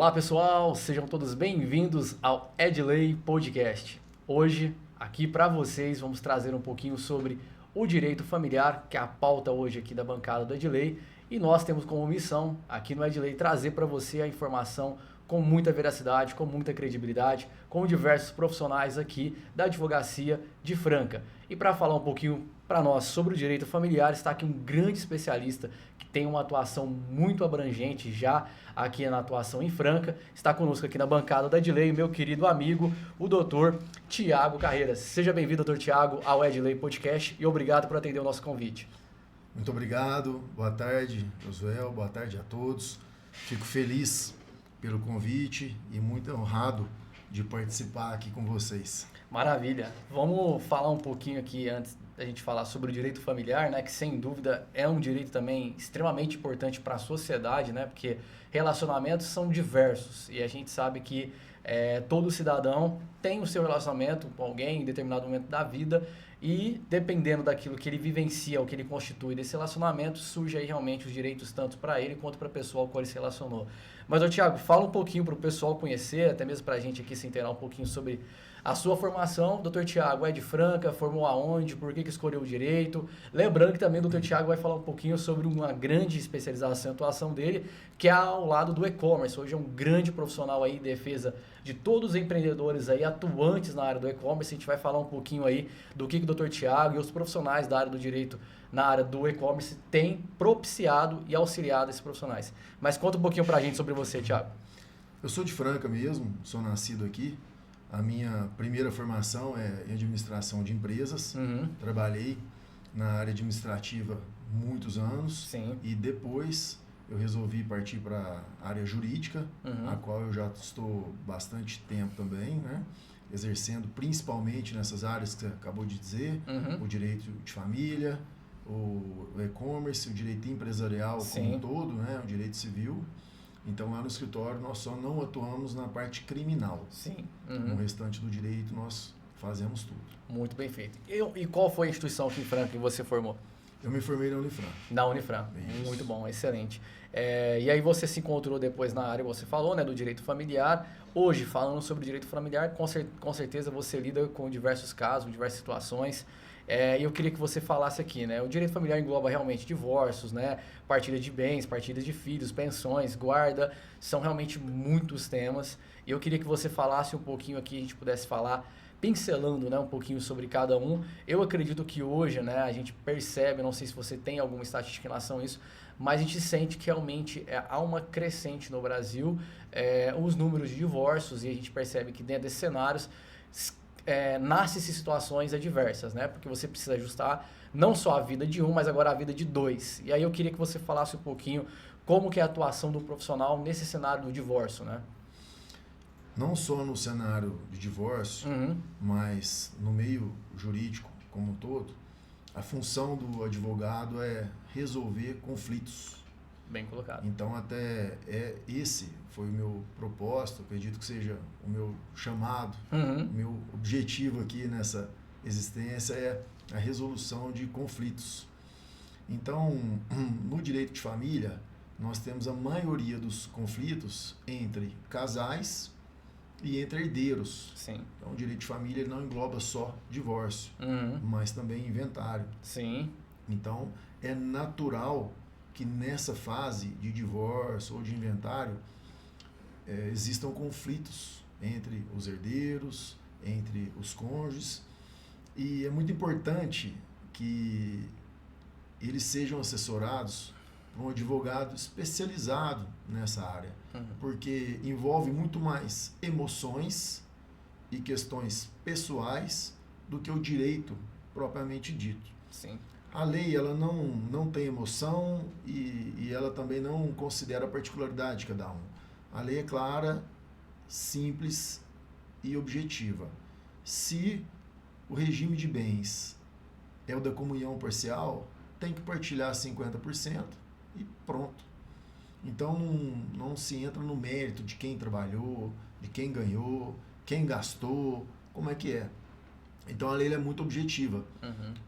Olá pessoal, sejam todos bem-vindos ao Edley Podcast. Hoje, aqui para vocês, vamos trazer um pouquinho sobre o direito familiar, que é a pauta hoje aqui da bancada do Edley. E nós temos como missão, aqui no Edley, trazer para você a informação com muita veracidade, com muita credibilidade, com diversos profissionais aqui da advocacia de Franca. E para falar um pouquinho para nós sobre o direito familiar, está aqui um grande especialista que tem uma atuação muito abrangente já aqui na atuação em Franca. Está conosco aqui na bancada da Edley, meu querido amigo, o doutor Tiago Carreiras. Seja bem-vindo, doutor Tiago, ao Edley Podcast e obrigado por atender o nosso convite. Muito obrigado, boa tarde, Josué, boa tarde a todos. Fico feliz pelo convite e muito honrado de participar aqui com vocês. Maravilha. Vamos falar um pouquinho aqui antes da gente falar sobre o direito familiar, né? Que sem dúvida é um direito também extremamente importante para a sociedade, né? Porque relacionamentos são diversos e a gente sabe que todo cidadão tem o seu relacionamento com alguém em determinado momento da vida e dependendo daquilo que ele vivencia, o que ele constitui desse relacionamento, surge aí realmente os direitos tanto para ele quanto para a pessoa com qual ele se relacionou. Mas, Tiago, fala um pouquinho para o pessoal conhecer, até mesmo para a gente aqui se inteirar um pouquinho sobre a sua formação. Dr. Tiago é de Franca, formou aonde, por que escolheu o direito? Lembrando que também o Dr. Tiago vai falar um pouquinho sobre uma grande especialização e atuação dele, que é ao lado do e-commerce. Hoje é um grande profissional aí em defesa de todos os empreendedores aí atuantes na área do e-commerce. A gente vai falar um pouquinho aí do que o Dr. Tiago e os profissionais da área do direito na área do e-commerce têm propiciado e auxiliado esses profissionais. Mas conta um pouquinho pra gente sobre você, Tiago. Eu sou de Franca mesmo, sou nascido aqui. A minha primeira formação é em administração de empresas. Trabalhei na área administrativa muitos anos. Sim. E depois eu resolvi partir para a área jurídica, a qual eu já estou bastante tempo também, né? Exercendo principalmente nessas áreas que você acabou de dizer, o direito de família, o e-commerce, o direito empresarial como um todo, né? O direito civil. Então, lá no escritório, nós só não atuamos na parte criminal. Sim. No restante do direito, nós fazemos tudo. Muito bem feito. E qual foi a instituição aqui em Franca que você formou? Eu me formei na Unifran. Na Unifran. Isso. Muito bom, excelente. E aí você se encontrou depois na área, você falou, né, do direito familiar. Hoje, falando sobre direito familiar, com certeza você lida com diversos casos, diversas situações. E eu queria que você falasse aqui, né? O direito familiar engloba realmente divórcios, né? Partilha de bens, partilha de filhos, pensões, guarda. São realmente muitos temas. E eu queria que você falasse um pouquinho aqui, a gente pudesse falar, pincelando, né, um pouquinho sobre cada um. Eu acredito que hoje, né, a gente percebe, não sei se você tem alguma estatística em relação a isso, mas a gente sente que realmente há uma crescente no Brasil, os números de divórcios, e a gente percebe que dentro desses cenários nascem-se situações adversas, né? Porque você precisa ajustar não só a vida de um, mas agora a vida de dois. E aí eu queria que você falasse um pouquinho como que é a atuação do profissional nesse cenário do divórcio, né? Não só no cenário de divórcio, mas no meio jurídico como um todo, a função do advogado é resolver conflitos. Bem colocado. Então, até esse foi o meu propósito, acredito que seja o meu chamado, o meu objetivo aqui nessa existência é a resolução de conflitos. Então, no direito de família, nós temos a maioria dos conflitos entre casais e entre herdeiros. Sim. Então, o direito de família não engloba só divórcio, mas também inventário. Sim. Então, é natural que nessa fase de divórcio ou de inventário existam conflitos entre os herdeiros, entre os cônjuges, e é muito importante que eles sejam assessorados por um advogado especializado nessa área, porque envolve muito mais emoções e questões pessoais do que o direito propriamente dito. Sim. A lei ela não tem emoção e ela também não considera a particularidade de cada um. A lei é clara, simples e objetiva. Se o regime de bens é o da comunhão parcial, tem que partilhar 50% e pronto. Então não se entra no mérito de quem trabalhou, de quem ganhou, quem gastou, como é que é. Então a lei é muito objetiva.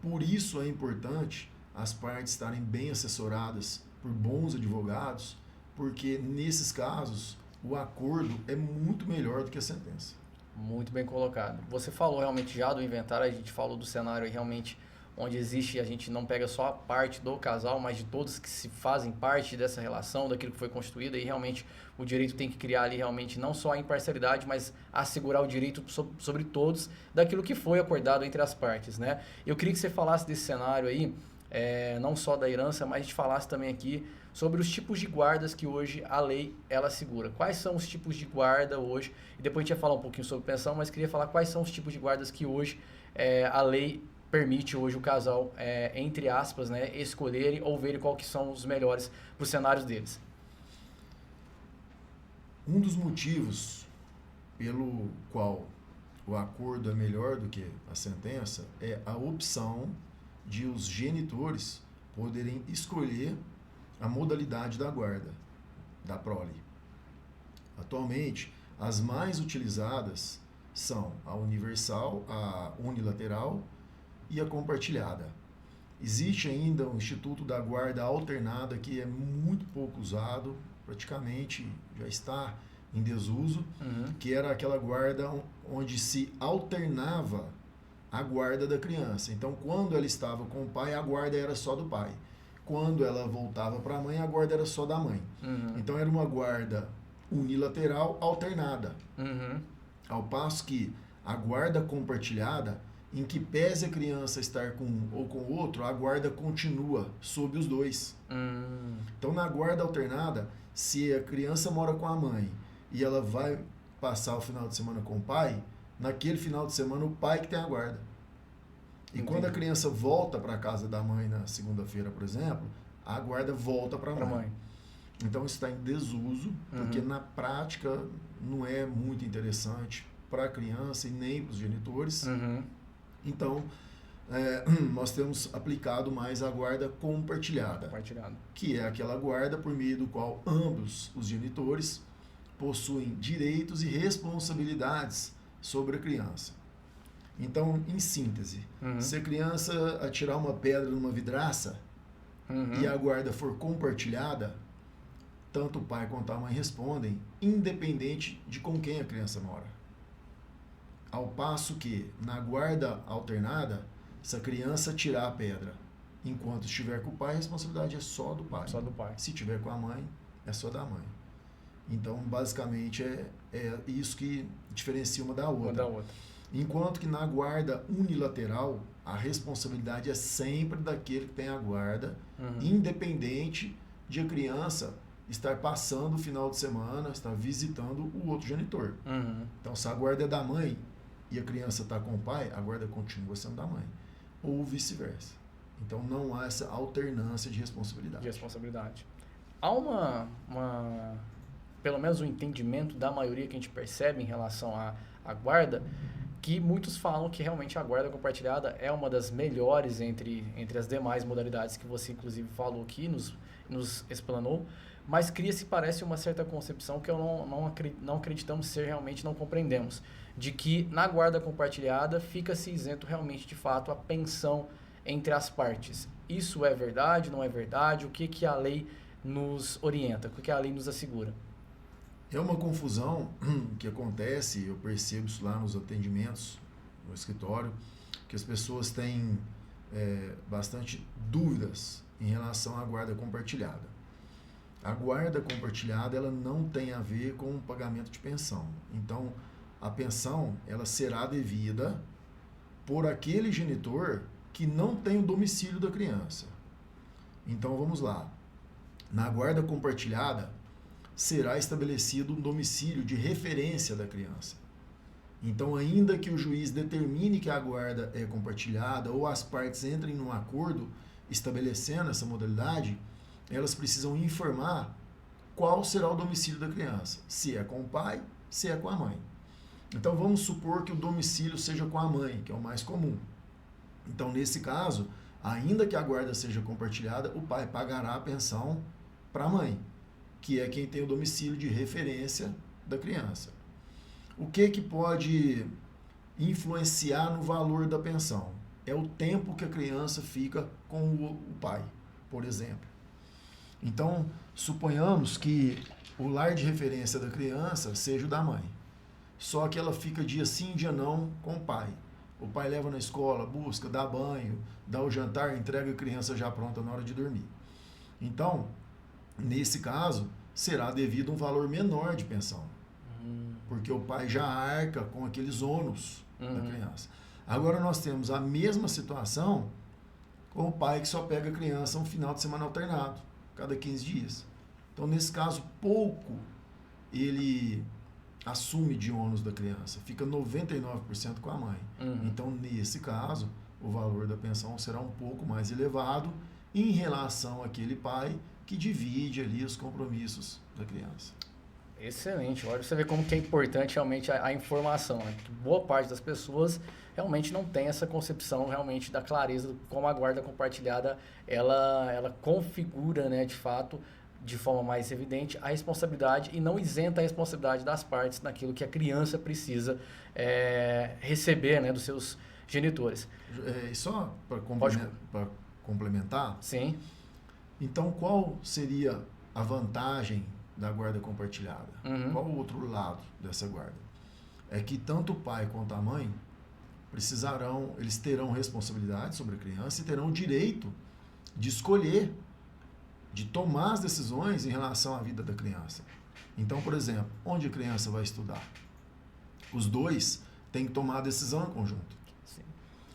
Por isso é importante as partes estarem bem assessoradas por bons advogados, porque nesses casos o acordo é muito melhor do que a sentença. Muito bem colocado. Você falou realmente já do inventário, a gente falou do cenário aí realmente onde existe, a gente não pega só a parte do casal, mas de todos que se fazem parte dessa relação, daquilo que foi constituído, e realmente o direito tem que criar ali realmente não só a imparcialidade, mas assegurar o direito sobre todos daquilo que foi acordado entre as partes, né? Eu queria que você falasse desse cenário aí, não só da herança, mas a gente falasse também aqui sobre os tipos de guardas que hoje a lei ela assegura. Quais são os tipos de guarda hoje? E depois a gente ia falar um pouquinho sobre pensão, mas queria falar quais são os tipos de guardas que hoje a lei permite hoje o casal, entre aspas, né, escolherem ou verem qual que são os melhores para os cenários deles. Um dos motivos pelo qual o acordo é melhor do que a sentença é a opção de os genitores poderem escolher a modalidade da guarda, da prole. Atualmente, as mais utilizadas são a universal, a unilateral e a compartilhada. Existe ainda o Instituto da Guarda Alternada, que é muito pouco usado, praticamente já está em desuso, que era aquela guarda onde se alternava a guarda da criança. Então, quando ela estava com o pai, a guarda era só do pai. Quando ela voltava para a mãe, a guarda era só da mãe. Então, era uma guarda unilateral alternada. Ao passo que a guarda compartilhada, em que pese a criança estar com um ou com o outro, a guarda continua sob os dois. Então, na guarda alternada, se a criança mora com a mãe e ela vai passar o final de semana com o pai, naquele final de semana o pai que tem a guarda. E Entendi. quando a criança volta para a casa da mãe na segunda-feira, por exemplo, a guarda volta para a mãe. Então, isso está em desuso, porque na prática não é muito interessante para a criança e nem para os genitores. Então, nós temos aplicado mais a guarda compartilhada, que é aquela guarda por meio do qual ambos os genitores possuem direitos e responsabilidades sobre a criança. Então, em síntese, se a criança atirar uma pedra numa vidraça e a guarda for compartilhada, tanto o pai quanto a mãe respondem, independente de com quem a criança mora. Ao passo que, na guarda alternada, se a criança tirar a pedra enquanto estiver com o pai, a responsabilidade é só do pai. Só do pai. Se estiver com a mãe, é só da mãe. Então, basicamente, é isso que diferencia uma da outra. Enquanto que na guarda unilateral, a responsabilidade é sempre daquele que tem a guarda, independente de a criança estar passando o final de semana, estar visitando o outro genitor. Então, se a guarda é da mãe e a criança está com o pai, a guarda continua sendo da mãe. Ou vice-versa. Então, não há essa alternância de responsabilidade. Há pelo menos um entendimento da maioria que a gente percebe em relação à guarda, que muitos falam que realmente a guarda compartilhada é uma das melhores entre as demais modalidades que você inclusive falou aqui, nos explanou, mas cria-se, parece, uma certa concepção que eu não acreditamos ser, realmente não compreendemos, de que na guarda compartilhada fica-se isento realmente, de fato, a pensão entre as partes. Isso é verdade, não é verdade? O que a lei nos orienta? O que a lei nos assegura? É uma confusão que acontece, eu percebo isso lá nos atendimentos, no escritório, que as pessoas têm bastante dúvidas em relação à guarda compartilhada. A guarda compartilhada, ela não tem a ver com o pagamento de pensão. Então, a pensão, ela será devida por aquele genitor que não tem o domicílio da criança. Então, vamos lá. Na guarda compartilhada, será estabelecido um domicílio de referência da criança. Então, ainda que o juiz determine que a guarda é compartilhada ou as partes entrem num acordo estabelecendo essa modalidade, elas precisam informar qual será o domicílio da criança, se é com o pai, se é com a mãe. Então, vamos supor que o domicílio seja com a mãe, que é o mais comum. Então, nesse caso, ainda que a guarda seja compartilhada, o pai pagará a pensão para a mãe, que é quem tem o domicílio de referência da criança. O que pode influenciar no valor da pensão? É o tempo que a criança fica com o pai, por exemplo. Então, suponhamos que o lar de referência da criança seja o da mãe. Só que ela fica dia sim, dia não com o pai. O pai leva na escola, busca, dá banho, dá o jantar, entrega a criança já pronta na hora de dormir. Então, nesse caso, será devido um valor menor de pensão. Porque o pai já arca com aqueles ônus da criança. Agora nós temos a mesma situação com o pai que só pega a criança um final de semana alternado, cada 15 dias. Então, nesse caso, pouco ele assume de ônus da criança, fica 99% com a mãe. Então, nesse caso, o valor da pensão será um pouco mais elevado em relação àquele pai que divide ali os compromissos da criança. Excelente. Olha, você vê como que é importante realmente a informação, né? Que boa parte das pessoas realmente não tem essa concepção realmente da clareza de como a guarda compartilhada ela configura, né, de fato, de forma mais evidente, a responsabilidade e não isenta a responsabilidade das partes naquilo que a criança precisa receber, né, dos seus genitores. E só para complementar, sim. Então, qual seria a vantagem da guarda compartilhada? Qual o outro lado dessa guarda? É que tanto o pai quanto a mãe eles terão responsabilidade sobre a criança e terão o direito de escolher, de tomar as decisões em relação à vida da criança. Então, por exemplo, onde a criança vai estudar? Os dois têm que tomar a decisão em conjunto. Sim.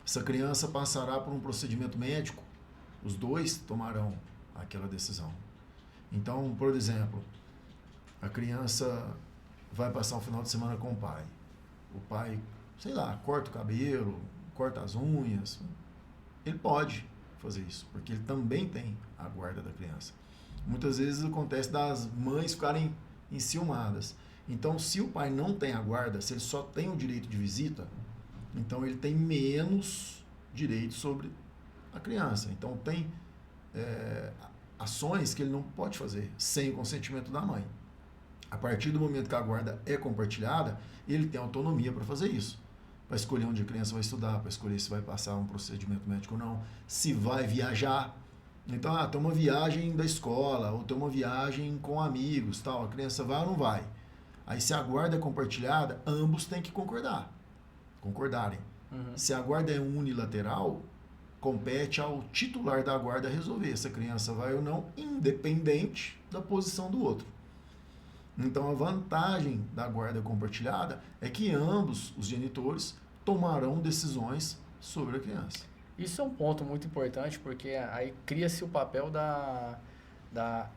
Essa criança passará por um procedimento médico, os dois tomarão aquela decisão. Então, por exemplo, a criança vai passar um final de semana com o pai. O pai, sei lá, corta o cabelo, corta as unhas. Ele pode fazer isso, porque ele também tem a guarda da criança. Muitas vezes acontece das mães ficarem enciumadas. Então, se o pai não tem a guarda, se ele só tem o direito de visita, então ele tem menos direito sobre a criança. Então, tem ações que ele não pode fazer sem o consentimento da mãe. A partir do momento que a guarda é compartilhada, ele tem autonomia para fazer isso. Para escolher onde a criança vai estudar, para escolher se vai passar um procedimento médico ou não, se vai viajar. Então, tem uma viagem da escola, ou tem uma viagem com amigos, tal. A criança vai ou não vai? Aí, se a guarda é compartilhada, ambos têm que concordarem. Se a guarda é unilateral, compete ao titular da guarda resolver se a criança vai ou não, independente da posição do outro. Então, a vantagem da guarda compartilhada é que ambos os genitores tomarão decisões sobre a criança. Isso é um ponto muito importante, porque aí cria-se o papel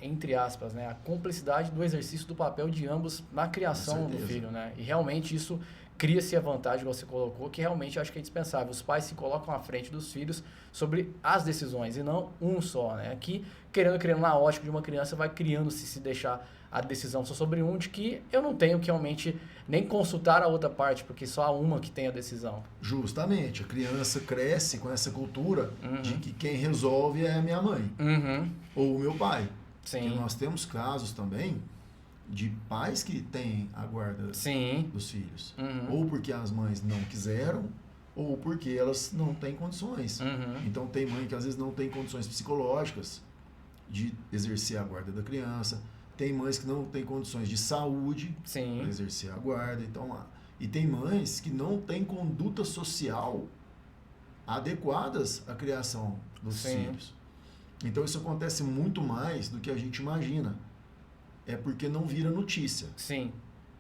entre aspas, né, a cumplicidade do exercício do papel de ambos na criação do filho, né? E realmente isso cria-se a vantagem que você colocou, que realmente eu acho que é indispensável. Os pais se colocam à frente dos filhos sobre as decisões e não um só, né? Aqui, querendo na ótica de uma criança, vai criando-se, se deixar a decisão só sobre um, de que eu não tenho que realmente nem consultar a outra parte, porque só há uma que tem a decisão. Justamente. A criança cresce com essa cultura de que quem resolve é a minha mãe ou o meu pai. Sim. Porque nós temos casos também de pais que têm a guarda dos filhos. Ou porque as mães não quiseram, ou porque elas não têm condições. Então, tem mãe que às vezes não tem condições psicológicas de exercer a guarda da criança. Tem mães que não têm condições de saúde para exercer a guarda. Então, e tem mães que não têm conduta social adequadas à criação dos filhos. Então, isso acontece muito mais do que a gente imagina. É porque não vira notícia. Sim.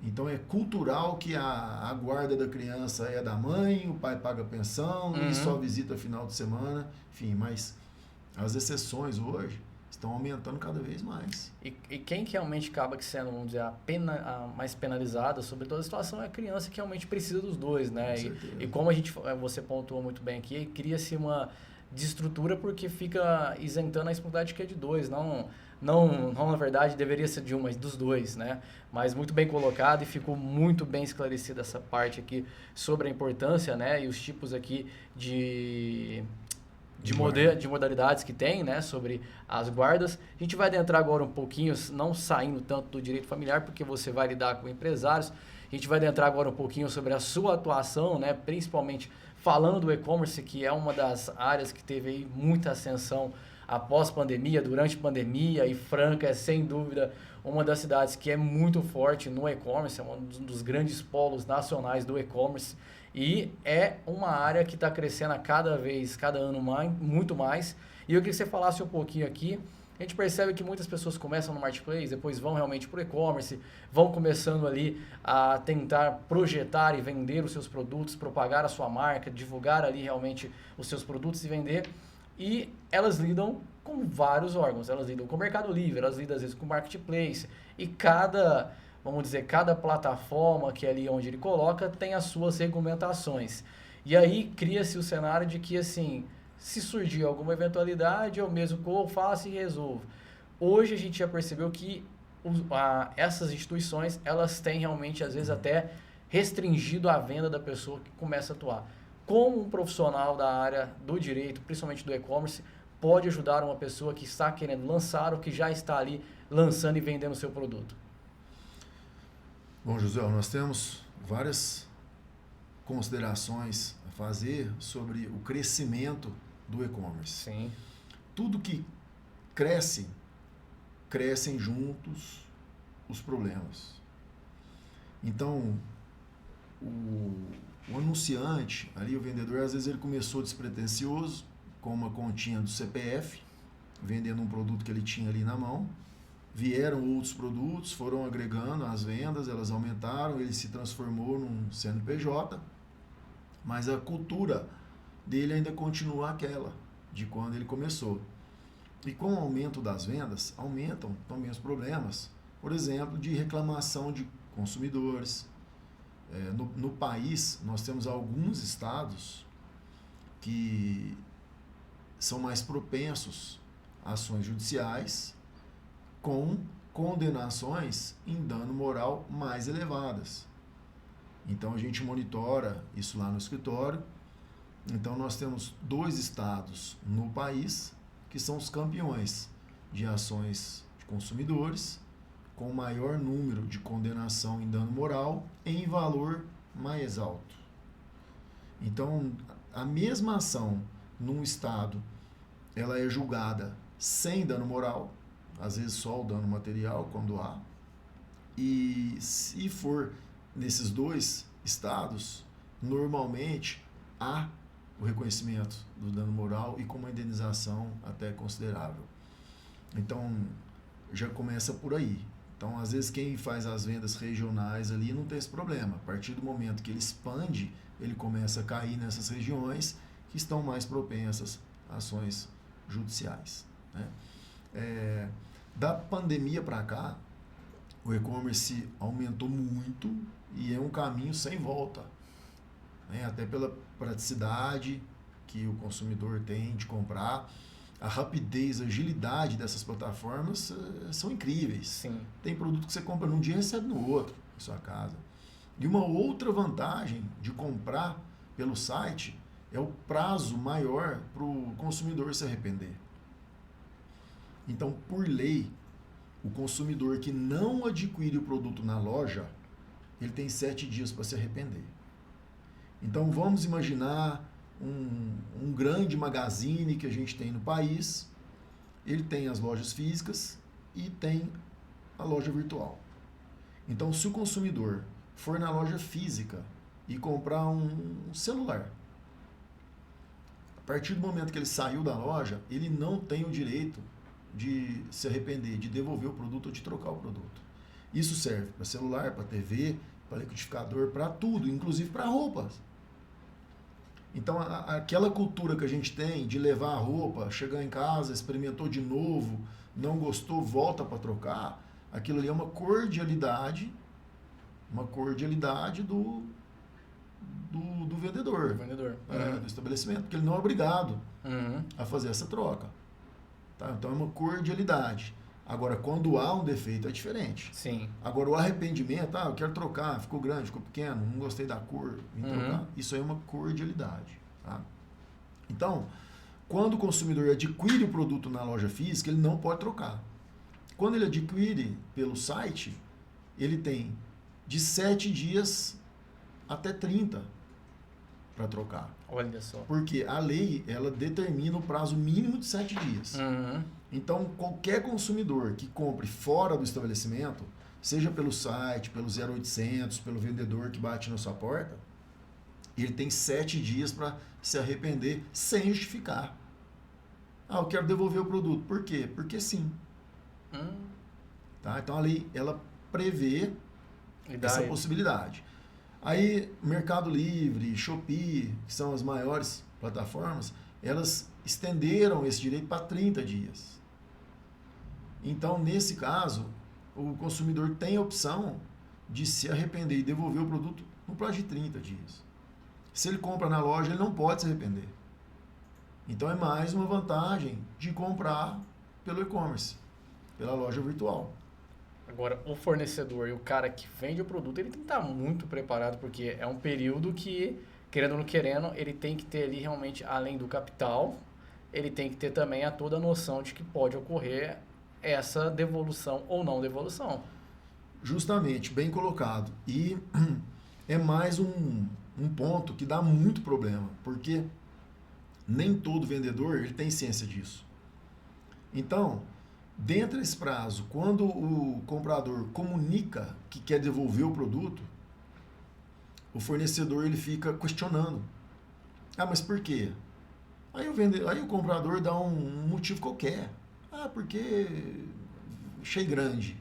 Então, é cultural que a guarda da criança é da mãe, o pai paga pensão e só visita final de semana. Enfim, mas as exceções hoje estão aumentando cada vez mais. E quem que realmente acaba sendo, vamos dizer, a mais penalizada sobre toda a situação é a criança que realmente precisa dos dois, né? E como você pontuou muito bem aqui, cria-se uma desestrutura porque fica isentando a responsabilidade que é de dois, não, na verdade, deveria ser de um, mas dos dois, né? Mas muito bem colocado e ficou muito bem esclarecida essa parte aqui sobre a importância, né? E os tipos aqui de modalidades que tem, né, sobre as guardas. A gente vai adentrar agora um pouquinho, não saindo tanto do direito familiar, porque você vai lidar com empresários. A gente vai adentrar agora um pouquinho sobre a sua atuação, né, principalmente falando do e-commerce, que é uma das áreas que teve aí muita ascensão após pandemia, durante pandemia, e Franca é sem dúvida uma das cidades que é muito forte no e-commerce, é um dos grandes polos nacionais do e-commerce, e é uma área que está crescendo a cada ano mais, muito mais. E eu queria que você falasse um pouquinho aqui. A gente percebe que muitas pessoas começam no marketplace, depois vão realmente para o e-commerce, vão começando ali a tentar projetar e vender os seus produtos, propagar a sua marca, divulgar ali realmente os seus produtos e vender. E elas lidam com vários órgãos, elas lidam com o Mercado Livre, elas lidam às vezes com o Marketplace. E cada, vamos dizer, cada plataforma que é ali onde ele coloca tem as suas regulamentações. E aí cria-se o cenário de que, assim, se surgir alguma eventualidade, eu mesmo corro, faço e resolvo. Hoje a gente já percebeu que essas instituições, elas têm realmente, às vezes, até restringido a venda da pessoa que começa a atuar. Como um profissional da área do direito, principalmente do e-commerce, pode ajudar uma pessoa que está querendo lançar ou que já está ali lançando e vendendo o seu produto? Bom, José, nós temos várias considerações a fazer sobre o crescimento do e-commerce. Sim. Tudo que cresce, crescem juntos os problemas. Então, o anunciante, ali o vendedor, às vezes ele começou despretensioso, com uma continha do CPF, vendendo um produto que ele tinha ali na mão. Vieram outros produtos, foram agregando as vendas, elas aumentaram, ele se transformou num CNPJ, mas a cultura dele ainda continua aquela de quando ele começou. E com o aumento das vendas, aumentam também os problemas, por exemplo, de reclamação de consumidores. No país, nós temos alguns estados que são mais propensos a ações judiciais com condenações em dano moral mais elevadas. Então, a gente monitora isso lá no escritório. Então, nós temos 2 estados no país que são os campeões de ações de consumidores, com maior número de condenação em dano moral em valor mais alto. Então, a mesma ação num estado, ela é julgada sem dano moral, às vezes só o dano material, quando há. E se for nesses 2 estados, normalmente há o reconhecimento do dano moral e com uma indenização até considerável. Então, já começa por aí. Então, às vezes, quem faz as vendas regionais ali não tem esse problema. A partir do momento que ele expande, ele começa a cair nessas regiões que estão mais propensas a ações judiciais, né? Da pandemia para cá, o e-commerce aumentou muito e é um caminho sem volta, né? Até pela praticidade que o consumidor tem de comprar, a rapidez, a agilidade dessas plataformas são incríveis. Sim. Tem produto que você compra num dia e recebe no outro, em sua casa. E uma outra vantagem de comprar pelo site é o prazo maior para o consumidor se arrepender. Então, por lei, o consumidor que não adquire o produto na loja, ele tem 7 dias para se arrepender. Então, vamos imaginar um grande magazine que a gente tem no país. Ele tem as lojas físicas e tem a loja virtual. Então, se o consumidor for na loja física e comprar um celular, a partir do momento que ele saiu da loja, ele não tem o direito de se arrepender, de devolver o produto ou de trocar o produto. Isso serve para celular, para TV, para liquidificador, para tudo, inclusive para roupas. Então, aquela cultura que a gente tem de levar a roupa, chegar em casa, experimentou de novo, não gostou, volta para trocar, aquilo ali é uma cordialidade do vendedor, do estabelecimento, porque ele não é obrigado a fazer essa troca. Tá? Então, é uma cordialidade. Agora, quando há um defeito, é diferente. Sim. Agora, o arrependimento, eu quero trocar, ficou grande, ficou pequeno, não gostei da cor, vim trocar. Isso aí é uma cordialidade. Tá? Então, quando o consumidor adquire o produto na loja física, ele não pode trocar. Quando ele adquire pelo site, ele tem de 7 dias até 30 para trocar. Olha só. Porque a lei, ela determina o prazo mínimo de 7 dias. Uhum. Então, qualquer consumidor que compre fora do estabelecimento, seja pelo site, pelo 0800, pelo vendedor que bate na sua porta, ele tem 7 dias para se arrepender sem justificar. Eu quero devolver o produto. Por quê? Porque sim. Tá? Então, a lei, ela prevê essa possibilidade. Aí, Mercado Livre, Shopee, que são as maiores plataformas, elas estenderam esse direito para 30 dias. Então, nesse caso, o consumidor tem a opção de se arrepender e devolver o produto no prazo de 30 dias. Se ele compra na loja, ele não pode se arrepender. Então, é mais uma vantagem de comprar pelo e-commerce, pela loja virtual. Agora, o fornecedor e o cara que vende o produto, ele tem que estar muito preparado, porque é um período que, querendo ou não querendo, ele tem que ter ali realmente, além do capital, ele tem que ter também toda a noção de que pode ocorrer essa devolução ou não devolução. Justamente, bem colocado. E é mais um ponto que dá muito problema, porque nem todo vendedor ele tem ciência disso. Então, dentro desse prazo, quando o comprador comunica que quer devolver o produto, o fornecedor ele fica questionando. Mas por quê? Aí o comprador dá um motivo qualquer. Porque achei grande.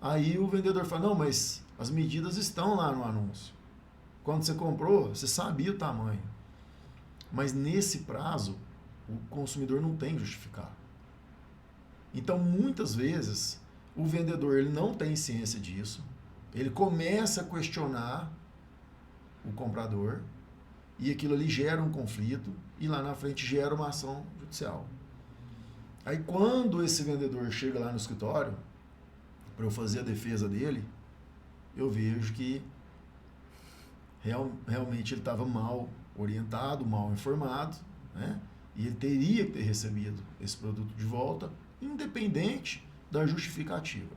Aí o vendedor fala, não, mas as medidas estão lá no anúncio. Quando você comprou, você sabia o tamanho. Mas nesse prazo, o consumidor não tem que justificar. Então, muitas vezes, o vendedor ele não tem ciência disso, ele começa a questionar o comprador e aquilo ali gera um conflito e lá na frente gera uma ação judicial. Aí, quando esse vendedor chega lá no escritório para eu fazer a defesa dele, eu vejo que realmente ele estava mal orientado, mal informado, né? E ele teria que ter recebido esse produto de volta, independente da justificativa.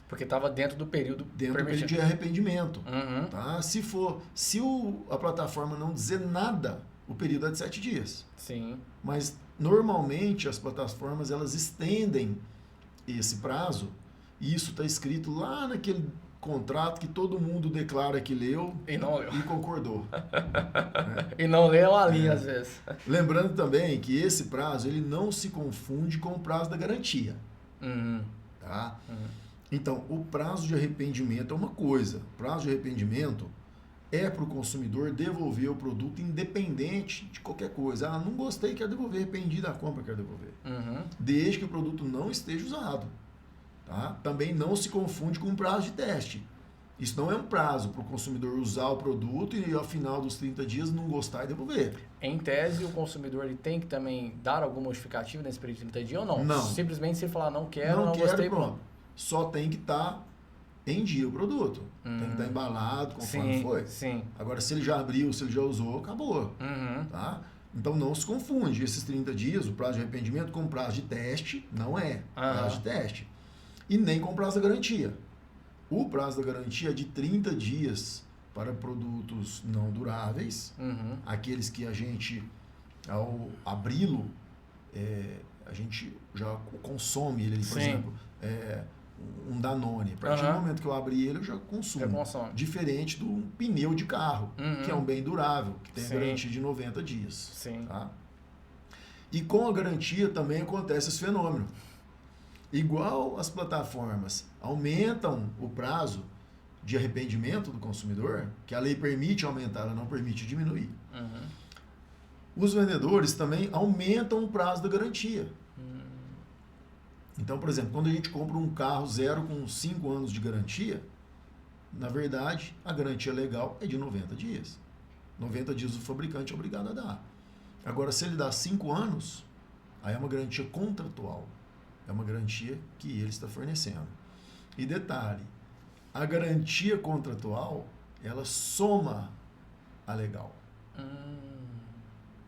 Porque estava dentro do período de arrependimento. Uhum. Tá? Se a plataforma não dizer nada, o período é de 7 dias. Sim. Mas normalmente as plataformas elas estendem esse prazo e isso está escrito lá naquele contrato que todo mundo declara que leu e concordou. E não leu a linha às vezes. Lembrando também que esse prazo ele não se confunde com o prazo da garantia. Tá? Então, o prazo de arrependimento é uma coisa. O prazo de arrependimento é para o consumidor devolver o produto independente de qualquer coisa. Não gostei, quero devolver. Arrependi da compra, quero devolver. Desde que o produto não esteja usado. Tá? Também não se confunde com o prazo de teste. Isso não é um prazo para o consumidor usar o produto e ao final dos 30 dias não gostar e devolver. Em tese, o consumidor ele tem que também dar alguma justificativa nesse período de 30 dias ou não? Não. Simplesmente se ele falar não quero, não gostei, pronto. Só tem que estar em dia o produto. Tem que estar embalado conforme foi. Sim. Agora, se ele já abriu, se ele já usou, acabou. Tá? Então, não se confunde esses 30 dias, o prazo de arrependimento, com o prazo de teste. Não é prazo de teste. E nem com o prazo da garantia. O prazo da garantia é de 30 dias para produtos não duráveis. Aqueles que a gente, ao abri-lo, a gente já consome ele. Por exemplo, um Danone. A partir do momento que eu abri ele, eu já consumo. Diferente do pneu de carro, que é um bem durável, que tem a garantia de 90 dias. Tá? E com a garantia também acontece esse fenômeno. Igual as plataformas aumentam o prazo de arrependimento do consumidor, que a lei permite aumentar, ela não permite diminuir. Os vendedores também aumentam o prazo da garantia. Então, por exemplo, quando a gente compra um carro zero com 5 anos de garantia, na verdade, a garantia legal é de 90 dias. 90 dias o fabricante é obrigado a dar. Agora, se ele dá 5 anos, aí é uma garantia contratual. É uma garantia que ele está fornecendo. E detalhe, a garantia contratual, ela soma a legal.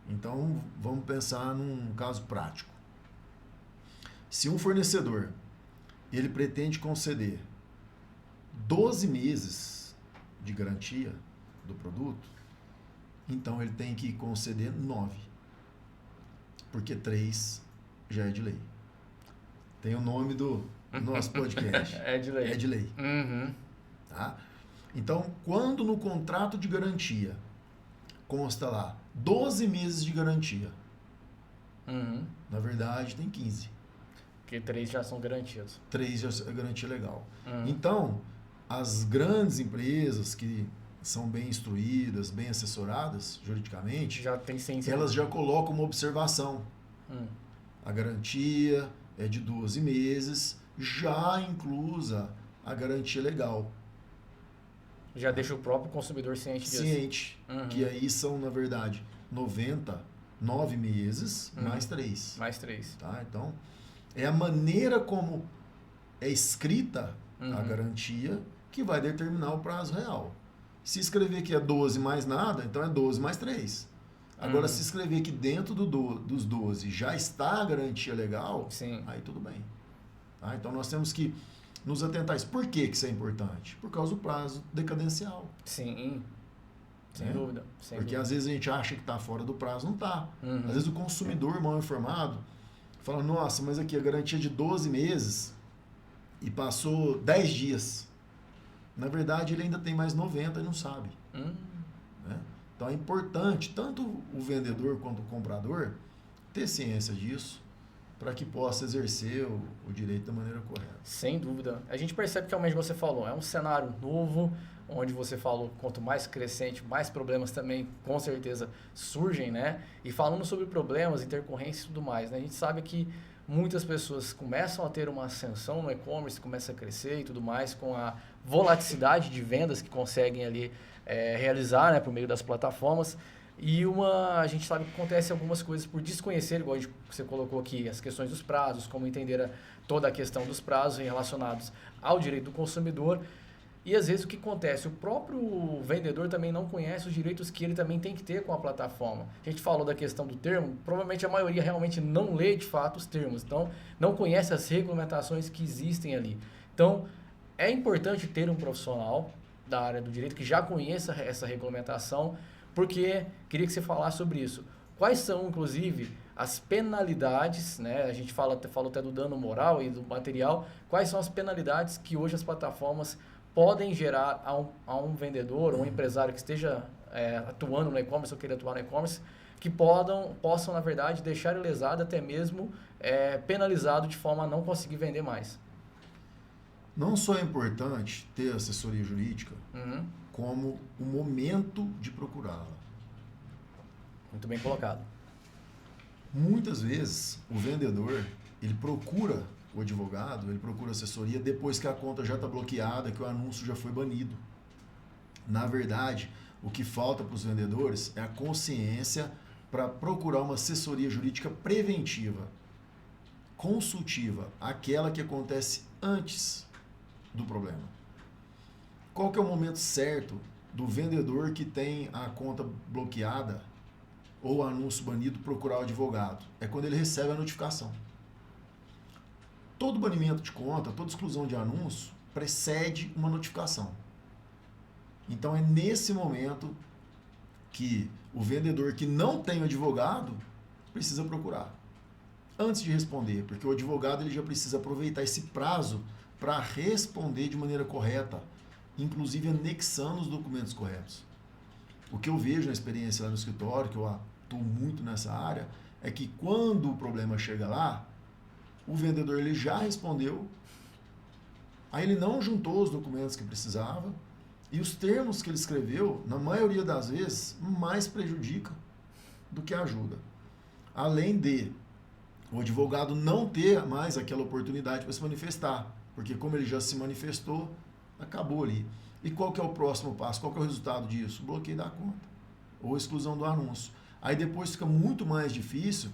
Então, vamos pensar num caso prático. Se um fornecedor, ele pretende conceder 12 meses de garantia do produto, então ele tem que conceder 9. Porque 3 já é de lei. Tem o nome do nosso podcast. É de lei. É de lei. Uhum. Tá? Então, quando no contrato de garantia consta lá 12 meses de garantia, Uhum. na verdade tem 15. Porque 3 já são garantidos. 3 já é garantia legal. Uhum. Então, as grandes empresas que são bem instruídas, bem assessoradas juridicamente, Já tem ciência. elas já colocam uma observação. A garantia é de 12 meses, já inclusa a garantia legal. Já deixa o próprio consumidor ciente disso. Ciente, Uhum. que aí são, na verdade, 99 meses mais 3. Mais 3. Tá? Então, é a maneira como é escrita a Uhum. garantia que vai determinar o prazo real. Se escrever que é 12 mais nada, então é 12 mais 3. Agora, se escrever que dentro dos 12 já está a garantia legal, Sim. aí tudo bem. Tá? Então, nós temos que nos atentar a isso. Por que isso é importante? Por causa do prazo decadencial. Sim. Sem Né? dúvida. Sem Porque dúvida. às vezes a gente acha que está fora do prazo, não está. Uhum. Às vezes o consumidor mal informado fala, nossa, mas aqui a garantia é de 12 meses e passou 10 dias. Na verdade, ele ainda tem mais 90 e não sabe. Né? Então é importante, tanto o vendedor quanto o comprador, ter ciência disso para que possa exercer o direito da maneira correta. Sem dúvida. A gente percebe que, realmente, você falou, é um cenário novo, onde você falou, quanto mais crescente, mais problemas também, com certeza, surgem, né? E falando sobre problemas, intercorrências e tudo mais, né? A gente sabe que muitas pessoas começam a ter uma ascensão no e-commerce, começa a crescer e tudo mais, com a volatilidade de vendas que conseguem ali realizar, né, por meio das plataformas. E a gente sabe que acontece algumas coisas por desconhecer, igual você colocou aqui, as questões dos prazos, como entender toda a questão dos prazos relacionados ao direito do consumidor. E às vezes o que acontece? O próprio vendedor também não conhece os direitos que ele também tem que ter com a plataforma. A gente falou da questão do termo, provavelmente a maioria realmente não lê de fato os termos, então não conhece as regulamentações que existem ali. Então é importante ter um profissional da área do direito que já conheça essa regulamentação, porque queria que você falasse sobre isso. Quais são, inclusive, as penalidades, né? A gente falou até do dano moral e do material. Quais são as penalidades que hoje as plataformas podem gerar a um vendedor, ou um empresário que esteja atuando no e-commerce ou queira atuar no e-commerce, que possam, na verdade, deixar ele lesado, até mesmo penalizado de forma a não conseguir vender mais? Não só é importante ter assessoria jurídica, como o momento de procurá-la. Muito bem colocado. Muitas vezes, o vendedor, ele procura o advogado, ele procura assessoria depois que a conta já está bloqueada, que o anúncio já foi banido. Na verdade, o que falta para os vendedores é a consciência para procurar uma assessoria jurídica preventiva, consultiva, aquela que acontece antes do problema. Qual que é o momento certo do vendedor que tem a conta bloqueada ou o anúncio banido procurar o advogado? É quando ele recebe a notificação. Todo banimento de conta, toda exclusão de anúncio precede uma notificação. Então é nesse momento que o vendedor que não tem o advogado precisa procurar. Antes de responder, porque o advogado ele já precisa aproveitar esse prazo para responder de maneira correta, inclusive anexando os documentos corretos. O que eu vejo na experiência lá no escritório, que eu atuo muito nessa área, é que quando o problema chega lá, o vendedor ele já respondeu, aí ele não juntou os documentos que precisava, e os termos que ele escreveu, na maioria das vezes, mais prejudica do que ajuda. Além de o advogado não ter mais aquela oportunidade para se manifestar, porque como ele já se manifestou, acabou ali. E qual que é o próximo passo? Qual que é o resultado disso? Bloqueio da conta, ou exclusão do anúncio. Aí depois fica muito mais difícil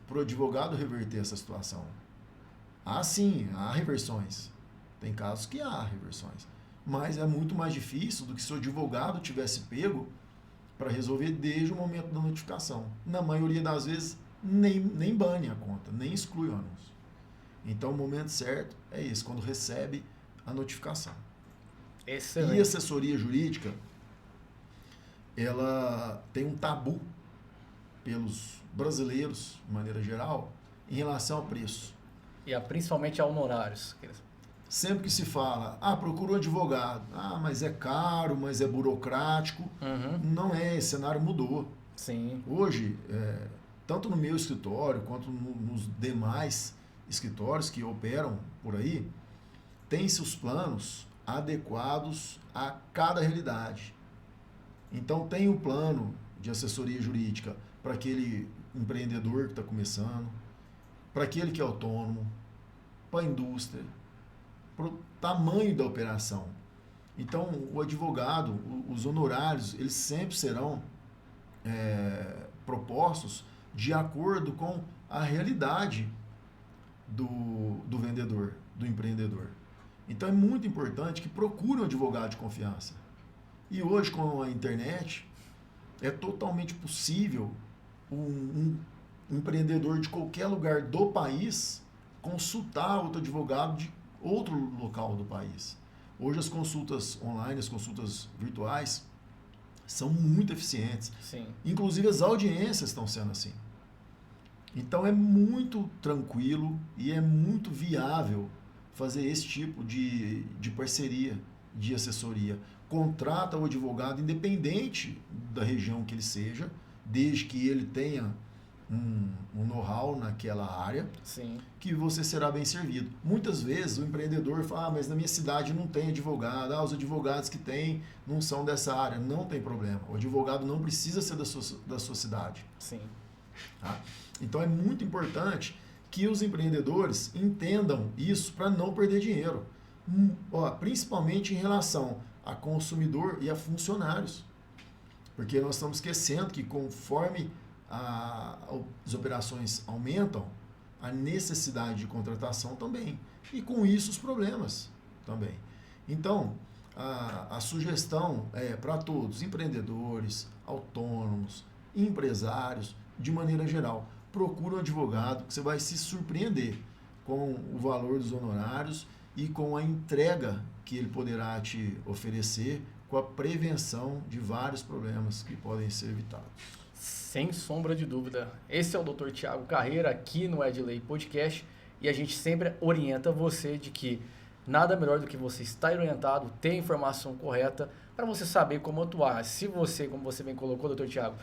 para o advogado reverter essa situação. Sim, há reversões. Tem casos que há reversões. Mas é muito mais difícil do que se o advogado tivesse pego para resolver desde o momento da notificação. Na maioria das vezes, nem bane a conta, nem exclui o anúncio. Então, o momento certo é esse, quando recebe a notificação. Excelente. E assessoria jurídica, ela tem um tabu pelos brasileiros, de maneira geral, em relação ao preço. E principalmente a honorários. Sempre que se fala, procura um advogado, mas é caro, mas é burocrático. Não é, esse cenário mudou. Sim. Hoje, tanto no meu escritório quanto nos demais escritórios que operam por aí, tem-se os planos adequados a cada realidade. Então tem um plano de assessoria jurídica para aquele empreendedor que está começando, para aquele que é autônomo, para a indústria, para o tamanho da operação. Então o advogado, os honorários, eles sempre serão propostos de acordo com a realidade do vendedor, do empreendedor. Então é muito importante que procure um advogado de confiança. E hoje, com a internet, é totalmente possível um empreendedor de qualquer lugar do país consultar outro advogado de outro local do país. Hoje as consultas online, as consultas virtuais são muito eficientes. Sim. Inclusive as audiências estão sendo assim. Então é muito tranquilo e é muito viável fazer esse tipo de parceria, de assessoria. Contrata o advogado independente da região que ele seja, desde que ele tenha um know-how naquela área, sim, que você será bem servido. Muitas vezes o empreendedor fala, mas na minha cidade não tem advogado, os advogados que tem não são dessa área. Não tem problema, o advogado não precisa ser da sua cidade. Sim. Tá? Então é muito importante que os empreendedores entendam isso para não perder dinheiro. Principalmente em relação a consumidor e a funcionários. Porque nós estamos esquecendo que conforme as operações aumentam, a necessidade de contratação também. E com isso os problemas também. Então, a sugestão é para todos, empreendedores, autônomos, empresários, de maneira geral, procura um advogado que você vai se surpreender com o valor dos honorários e com a entrega que ele poderá te oferecer com a prevenção de vários problemas que podem ser evitados. Sem sombra de dúvida. Esse é o Dr. Thiago Carreira aqui no Edley Podcast e a gente sempre orienta você de que nada melhor do que você estar orientado, ter a informação correta para você saber como atuar. Se você, como você bem colocou, Dr. Thiago,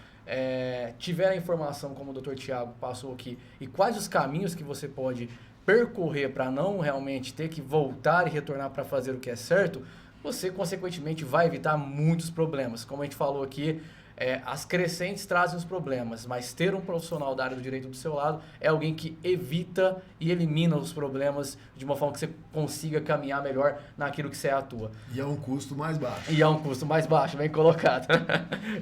tiver a informação como o Dr. Thiago passou aqui e quais os caminhos que você pode percorrer para não realmente ter que voltar e retornar para fazer o que é certo, você consequentemente vai evitar muitos problemas. Como a gente falou aqui, as crescentes trazem os problemas, mas ter um profissional da área do direito do seu lado é alguém que evita e elimina os problemas de uma forma que você consiga caminhar melhor naquilo que você atua. E é um custo mais baixo. E é um custo mais baixo, bem colocado.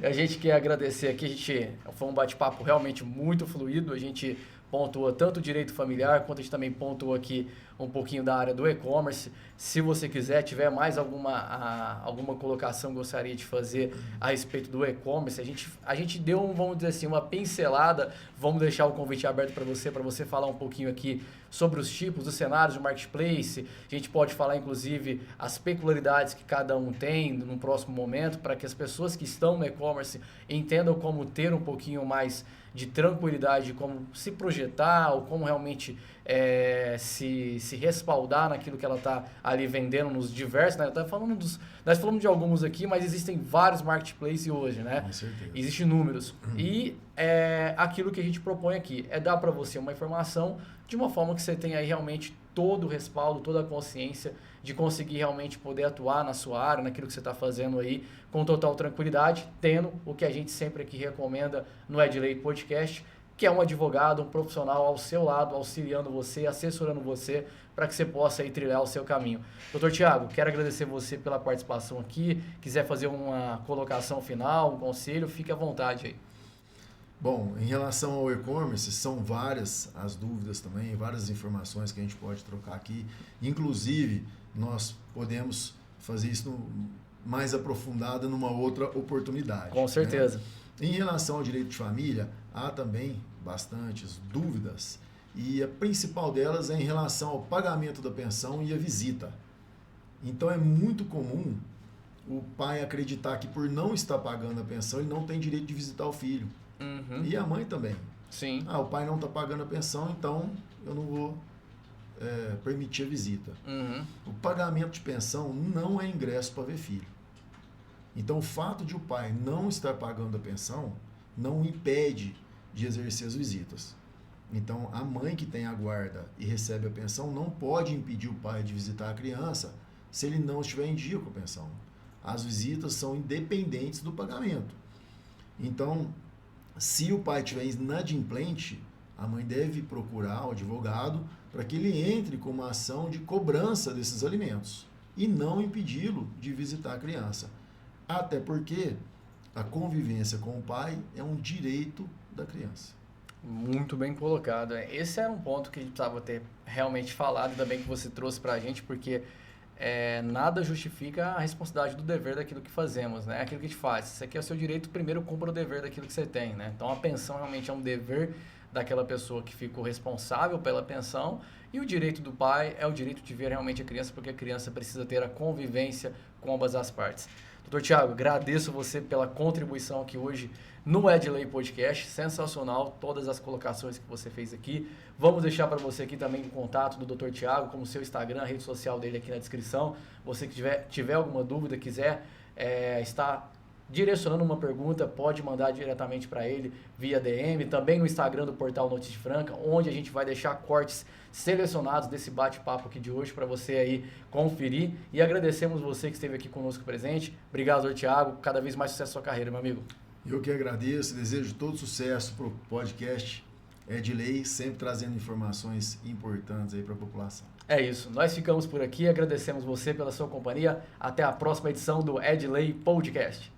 A gente quer agradecer aqui, foi um bate-papo realmente muito fluido, a gente pontuou tanto o direito familiar, quanto a gente também pontuou aqui um pouquinho da área do e-commerce. Se você quiser, tiver mais alguma colocação que gostaria de fazer a respeito do e-commerce, a gente deu, vamos dizer assim, uma pincelada. Vamos deixar o convite aberto para você falar um pouquinho aqui sobre os tipos, os cenários do marketplace. A gente pode falar, inclusive, as peculiaridades que cada um tem no próximo momento, para que as pessoas que estão no e-commerce entendam como ter um pouquinho mais de tranquilidade, como se projetar ou como realmente se respaldar naquilo que ela está ali vendendo nos diversos, né? Nós falamos de alguns aqui, mas existem vários marketplaces hoje, né? Com certeza. Existem números. E aquilo que a gente propõe aqui é dar para você uma informação de uma forma que você tenha aí realmente todo o respaldo, toda a consciência de conseguir realmente poder atuar na sua área, naquilo que você está fazendo aí, com total tranquilidade, tendo o que a gente sempre aqui recomenda no Edley Podcast, que é um advogado, um profissional ao seu lado, auxiliando você, assessorando você, para que você possa aí trilhar o seu caminho. Dr. Thiago, quero agradecer você pela participação aqui. Quiser fazer uma colocação final, um conselho, fique à vontade aí. Bom, em relação ao e-commerce, são várias as dúvidas também, várias informações que a gente pode trocar aqui. Inclusive, nós podemos fazer isso mais aprofundado numa outra oportunidade. Com certeza. Né? Em relação ao direito de família, há também bastantes dúvidas e a principal delas é em relação ao pagamento da pensão e a visita. Então é muito comum o pai acreditar que por não estar pagando a pensão, ele não tem direito de visitar o filho. Uhum. E a mãe também. Sim. O pai não está pagando a pensão, então eu não vou permitir a visita. Uhum. O pagamento de pensão não é ingresso para ver filho. Então, o fato de o pai não estar pagando a pensão não o impede de exercer as visitas. Então, a mãe que tem a guarda e recebe a pensão não pode impedir o pai de visitar a criança se ele não estiver em dia com a pensão. As visitas são independentes do pagamento. Então, se o pai estiver inadimplente, a mãe deve procurar o advogado para que ele entre com uma ação de cobrança desses alimentos e não impedi-lo de visitar a criança. Até porque a convivência com o pai é um direito da criança. Muito bem colocado. Esse era um ponto que a gente precisava ter realmente falado, ainda bem que você trouxe para a gente, porque nada justifica a responsabilidade do dever daquilo que fazemos, né? Aquilo que a gente faz. Isso aqui é o seu direito, primeiro cumpra o dever daquilo que você tem, né? Então a pensão realmente é um dever daquela pessoa que ficou responsável pela pensão, e o direito do pai é o direito de ver realmente a criança, porque a criança precisa ter a convivência com ambas as partes. Doutor Tiago, agradeço você pela contribuição aqui hoje no Edley Podcast, sensacional todas as colocações que você fez aqui. Vamos deixar para você aqui também o contato do Dr. Tiago, como seu Instagram, a rede social dele aqui na descrição. Você que tiver alguma dúvida, quiser estar direcionando uma pergunta, pode mandar diretamente para ele via DM, também no Instagram do Portal Notícia Franca, onde a gente vai deixar cortes selecionados desse bate-papo aqui de hoje para você aí conferir. E agradecemos você que esteve aqui conosco presente. Obrigado, doutor Tiago. Cada vez mais sucesso na sua carreira, meu amigo. Eu que agradeço, desejo todo sucesso para o podcast Edley, sempre trazendo informações importantes aí para a população. É isso, nós ficamos por aqui, agradecemos você pela sua companhia. Até a próxima edição do Edley Podcast.